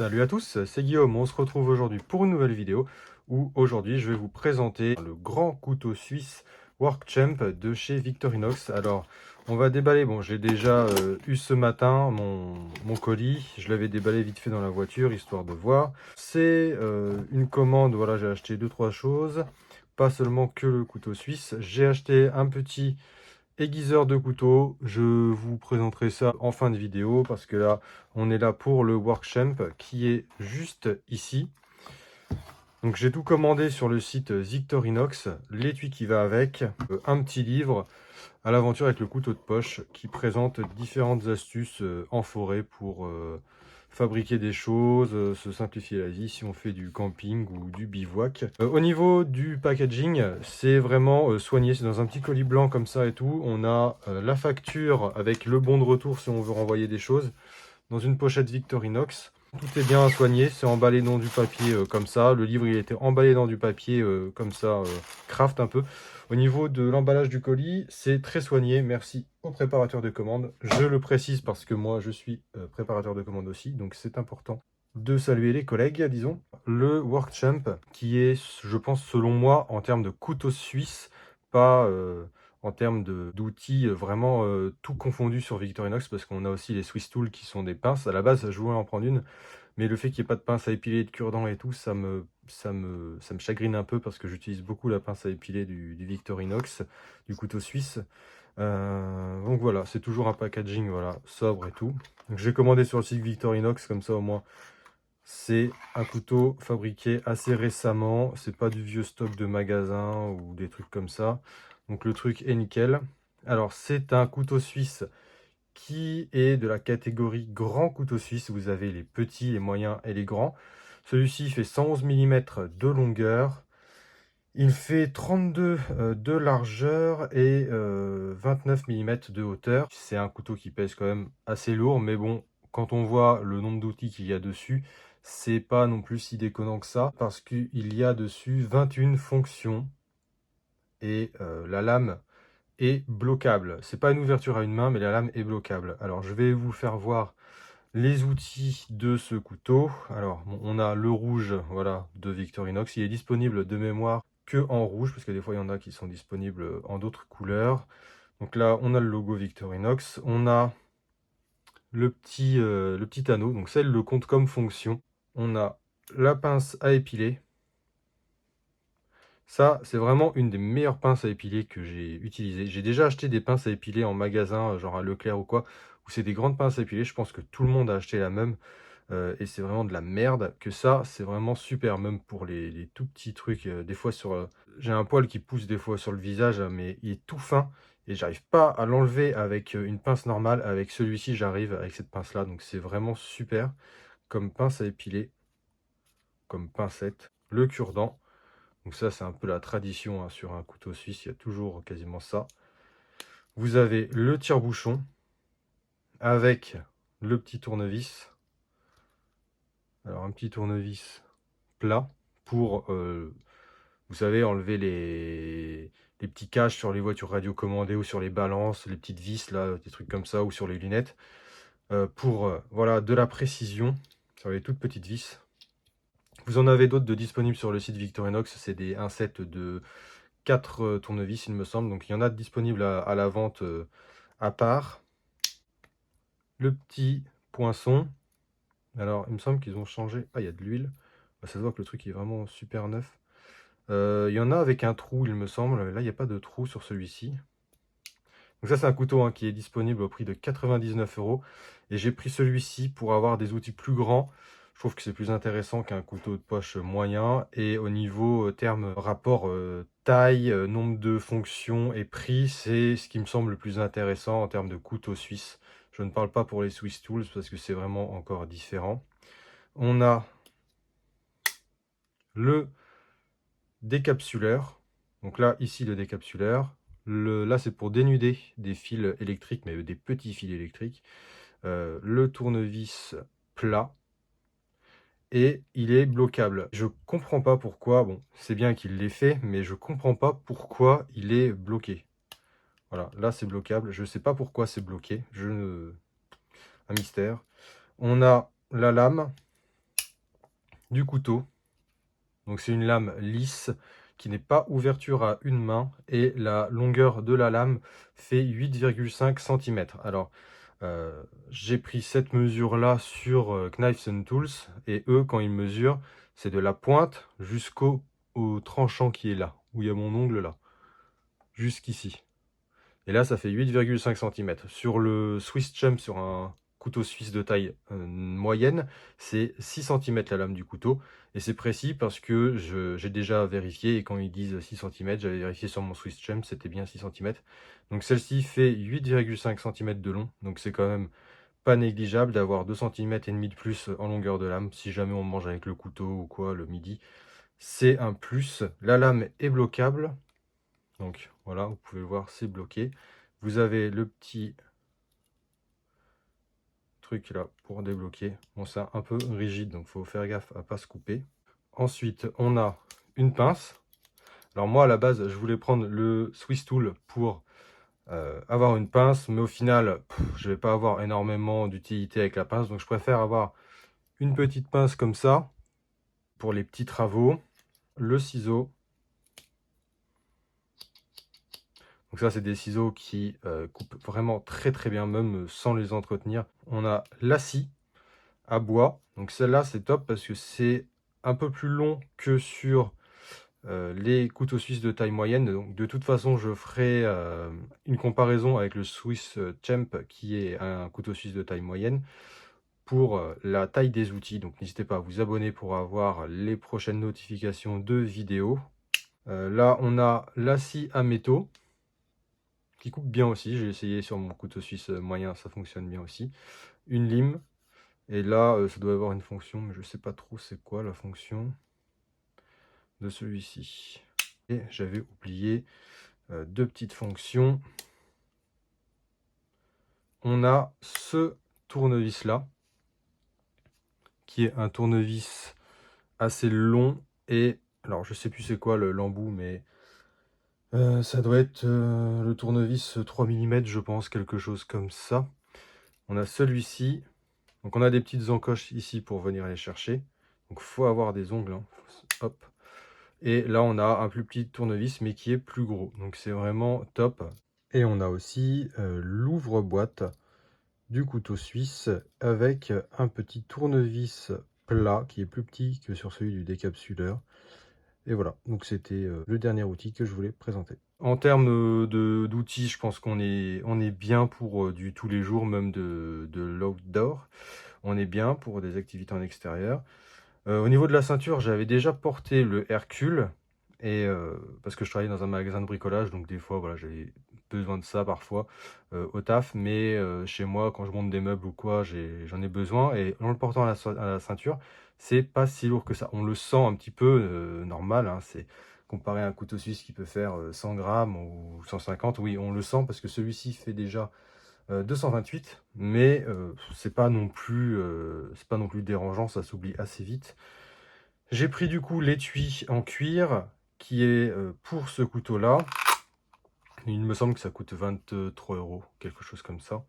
Salut à tous, c'est Guillaume, on se retrouve aujourd'hui pour une nouvelle vidéo où aujourd'hui je vais vous présenter le grand couteau suisse Workchamp de chez Victorinox. Alors on va déballer, bon j'ai déjà eu ce matin mon colis, je l'avais déballé vite fait dans la voiture histoire de voir. C'est une commande, voilà j'ai acheté 2-3 choses, pas seulement que le couteau suisse, j'ai acheté un petit aiguiseur de couteau. Je vous présenterai ça en fin de vidéo parce que là on est là pour le Workchamp qui est juste ici. Donc j'ai tout commandé sur le site Victorinox, l'étui qui va avec, un petit livre à l'aventure avec le couteau de poche qui présente différentes astuces en forêt pour fabriquer des choses, se simplifier la vie si on fait du camping ou du bivouac. Au niveau du packaging, c'est vraiment soigné, c'est dans un petit colis blanc comme ça et tout. On a la facture avec le bon de retour si on veut renvoyer des choses dans une pochette Victorinox. Tout est bien soigné, c'est emballé dans du papier comme ça. Le livre il était emballé dans du papier comme ça, craft un peu. Au niveau de l'emballage du colis, c'est très soigné. Merci au préparateur de commande. Je le précise parce que moi je suis préparateur de commande aussi, donc c'est important de saluer les collègues, disons. Le Workchamp qui est, je pense selon moi, en termes de couteau suisse, pas en termes d'outils, vraiment tout confondu sur Victorinox, parce qu'on a aussi les Swiss Tools qui sont des pinces. À la base, je voulais en prendre une, mais le fait qu'il n'y ait pas de pince à épiler, de cure-dent et tout, ça me chagrine un peu, parce que j'utilise beaucoup la pince à épiler du Victorinox, du couteau suisse. Donc voilà, c'est toujours un packaging voilà, sobre et tout. Donc j'ai commandé sur le site Victorinox, comme ça au moins c'est un couteau fabriqué assez récemment, c'est pas du vieux stock de magasin ou des trucs comme ça. Donc le truc est nickel. Alors c'est un couteau suisse qui est de la catégorie grand couteau suisse. Vous avez les petits, les moyens et les grands. Celui-ci fait 111 mm de longueur. Il fait 32 de largeur et 29 mm de hauteur. C'est un couteau qui pèse quand même assez lourd, mais bon, quand on voit le nombre d'outils qu'il y a dessus, c'est pas non plus si déconnant que ça, parce qu'il y a dessus 21 fonctions et la lame est bloquable. C'est pas une ouverture à une main, mais la lame est bloquable. Alors je vais vous faire voir les outils de ce couteau. Alors bon, on a le rouge, voilà, de Victorinox. Il est disponible de mémoire que en rouge, parce que des fois il y en a qui sont disponibles en d'autres couleurs. Donc là on a le logo Victorinox, on a le petit anneau, donc ça il le compte comme fonction. On a la pince à épiler. Ça, c'est vraiment une des meilleures pinces à épiler que j'ai utilisées. J'ai déjà acheté des pinces à épiler en magasin, genre à Leclerc ou quoi, où c'est des grandes pinces à épiler. Je pense que tout le monde a acheté la même. Et c'est vraiment de la merde. Que ça, c'est vraiment super, même pour les tout petits trucs. Des fois, j'ai un poil qui pousse des fois sur le visage, mais il est tout fin. Et j'arrive pas à l'enlever avec une pince normale. Avec celui-ci, j'arrive avec cette pince-là. Donc c'est vraiment super comme pince à épiler, comme pincette. Le cure-dent. Donc ça, c'est un peu la tradition hein, sur un couteau suisse, il y a toujours quasiment ça. Vous avez le tire-bouchon avec le petit tournevis. Alors un petit tournevis plat pour, vous savez, enlever les petits caches sur les voitures radiocommandées ou sur les balances, les petites vis, là, des trucs comme ça, ou sur les lunettes. Pour voilà, de la précision sur les toutes petites vis. Vous en avez d'autres de disponibles sur le site Victorinox, c'est un set de 4 tournevis, il me semble. Donc il y en a disponibles à la vente à part. Le petit poinçon. Alors il me semble qu'ils ont changé. Ah, il y a de l'huile. Ça se voit que le truc est vraiment super neuf. Il y en a avec un trou, il me semble. Là, il n'y a pas de trou sur celui-ci. Donc ça, c'est un couteau hein, qui est disponible au prix de 99 €. Et j'ai pris celui-ci pour avoir des outils plus grands. Je trouve que c'est plus intéressant qu'un couteau de poche moyen. Et au niveau terme rapport taille, nombre de fonctions et prix, c'est ce qui me semble le plus intéressant en termes de couteau suisse. Je ne parle pas pour les Swiss Tools parce que c'est vraiment encore différent. On a le décapsuleur. Donc là, ici, le décapsuleur. Là, c'est pour dénuder des fils électriques, mais des petits fils électriques. Le tournevis plat. Et il est bloquable. Je comprends pas pourquoi, bon, c'est bien qu'il l'ait fait, mais je comprends pas pourquoi il est bloqué. Voilà, là c'est bloquable. Je sais pas pourquoi c'est bloqué. Un mystère. On a la lame. du couteau. Donc c'est une lame lisse qui n'est pas ouverture à une main et la longueur de la lame fait 8,5 cm. Alors j'ai pris cette mesure-là sur Knives and Tools et eux, quand ils mesurent, c'est de la pointe jusqu'au tranchant qui est là, où il y a mon ongle là, jusqu'ici. Et là, ça fait 8,5 cm. Sur le Swiss Champ, sur un couteau suisse de taille moyenne, c'est 6 cm la lame du couteau. Et c'est précis parce que j'ai déjà vérifié. Et quand ils disent 6 cm, j'avais vérifié sur mon Swiss Champ, c'était bien 6 cm. Donc celle-ci fait 8,5 cm de long. Donc c'est quand même pas négligeable d'avoir 2 cm et demi de plus en longueur de lame. Si jamais on mange avec le couteau ou quoi le midi, c'est un plus. La lame est bloquable. Donc voilà, vous pouvez voir, c'est bloqué. Vous avez le petit truc là pour débloquer. Bon, c'est un peu rigide, donc il faut faire gaffe à pas se couper. Ensuite, on a une pince. Alors moi, à la base, je voulais prendre le Swiss Tool pour avoir une pince, mais au final, je vais pas avoir énormément d'utilité avec la pince, donc je préfère avoir une petite pince comme ça pour les petits travaux, le ciseau. Donc ça, c'est des ciseaux qui coupent vraiment très très bien, même sans les entretenir. On a la scie à bois. Donc celle-là, c'est top parce que c'est un peu plus long que sur les couteaux suisses de taille moyenne. Donc de toute façon, je ferai une comparaison avec le Swiss Champ, qui est un couteau suisse de taille moyenne, pour la taille des outils. Donc n'hésitez pas à vous abonner pour avoir les prochaines notifications de vidéos. Là, on a la scie à métaux, qui coupe bien aussi. J'ai essayé sur mon couteau suisse moyen, ça fonctionne bien aussi. Une lime. Et là, ça doit avoir une fonction, mais je ne sais pas trop c'est quoi la fonction de celui-ci. Et j'avais oublié deux petites fonctions. On a ce tournevis-là, qui est un tournevis assez long. Et alors, je sais plus c'est quoi l'embout, mais ça doit être le tournevis 3 mm, je pense, quelque chose comme ça. On a celui-ci. Donc on a des petites encoches ici pour venir les chercher. Donc il faut avoir des ongles. Hein. Hop. Et là on a un plus petit tournevis mais qui est plus gros. Donc c'est vraiment top. Et on a aussi l'ouvre-boîte du couteau suisse avec un petit tournevis plat qui est plus petit que sur celui du décapsuleur. Et voilà, donc c'était le dernier outil que je voulais présenter. En termes d'outils, je pense qu'on est bien pour du tous les jours, même de l'outdoor. On est bien pour des activités en extérieur. Au niveau de la ceinture, j'avais déjà porté le Hercule, et parce que je travaillais dans un magasin de bricolage, donc des fois, voilà, j'avais besoin de ça parfois au taf, mais chez moi, quand je monte des meubles ou quoi, j'en ai besoin, et en le portant à la ceinture, c'est pas si lourd que ça. On le sent un petit peu normal, hein, c'est comparé à un couteau suisse qui peut faire 100 grammes ou 150, oui, on le sent parce que celui-ci fait déjà 228, mais c'est pas non plus dérangeant, ça s'oublie assez vite. J'ai pris du coup l'étui en cuir qui est pour ce couteau là. Il me semble que ça coûte 23 €, quelque chose comme ça.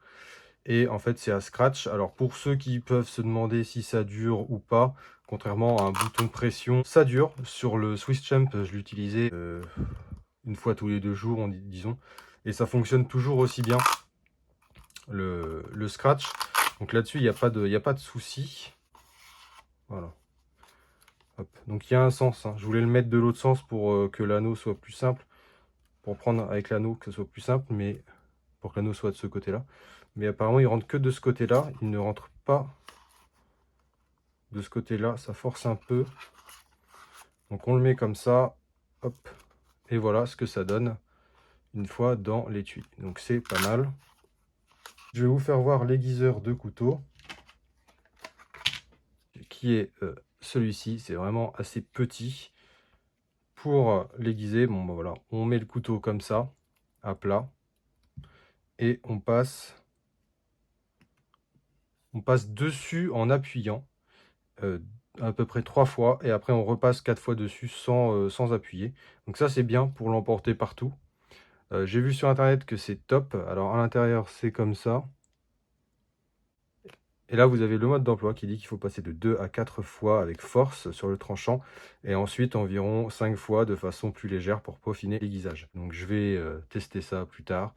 Et en fait c'est à scratch. Alors pour ceux qui peuvent se demander si ça dure ou pas, contrairement à un bouton pression, ça dure. Sur le Swiss Champ, je l'utilisais une fois tous les 2 jours, disons, et ça fonctionne toujours aussi bien. Le scratch, donc là-dessus il n'y a pas de souci. Voilà. Hop. Donc il y a un sens, hein. Je voulais le mettre de l'autre sens pour que l'anneau soit plus simple, pour prendre avec l'anneau que ce soit plus simple, mais pour que l'anneau soit de ce côté là, mais apparemment il rentre que de ce côté là, il ne rentre pas de ce côté là, ça force un peu. Donc on le met comme ça, hop, et voilà ce que ça donne une fois dans l'étui. Donc c'est pas mal. Je vais vous faire voir l'aiguiseur de couteau, qui est celui-ci. C'est vraiment assez petit pour l'aiguiser. Bon ben voilà, on met le couteau comme ça à plat et on passe dessus en appuyant à peu près 3 fois, et après on repasse 4 fois dessus sans appuyer. Donc ça c'est bien pour l'emporter partout. J'ai vu sur internet que c'est top. Alors à l'intérieur c'est comme ça, Et là, vous avez le mode d'emploi qui dit qu'il faut passer de 2 à 4 fois avec force sur le tranchant et ensuite environ 5 fois de façon plus légère pour peaufiner l'aiguisage. Donc je vais tester ça plus tard.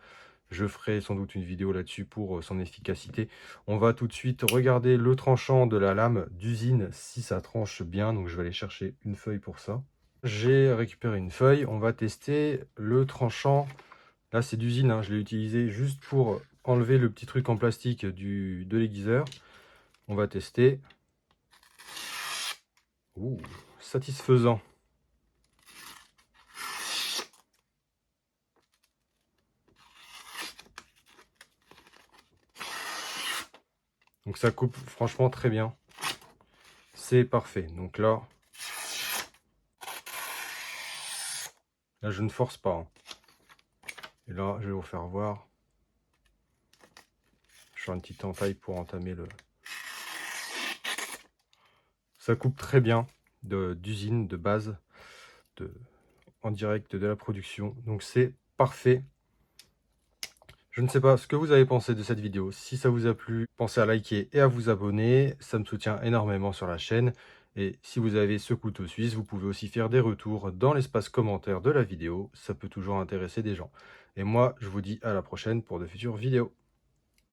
Je ferai sans doute une vidéo là-dessus pour son efficacité. On va tout de suite regarder le tranchant de la lame d'usine si ça tranche bien. Donc je vais aller chercher une feuille pour ça. J'ai récupéré une feuille. On va tester le tranchant. Là, c'est d'usine, hein. Je l'ai utilisé juste pour enlever le petit truc en plastique de l'aiguiseur. On va tester. Ouh, satisfaisant. Donc ça coupe franchement très bien. C'est parfait. Donc là, je ne force pas, hein. Et là, je vais vous faire voir. Je vais faire une petite entaille pour entamer le... Ça coupe très bien d'usine, de base, en direct de la production. Donc c'est parfait. Je ne sais pas ce que vous avez pensé de cette vidéo. Si ça vous a plu, pensez à liker et à vous abonner. Ça me soutient énormément sur la chaîne. Et si vous avez ce couteau suisse, vous pouvez aussi faire des retours dans l'espace commentaire de la vidéo. Ça peut toujours intéresser des gens. Et moi, je vous dis à la prochaine pour de futures vidéos.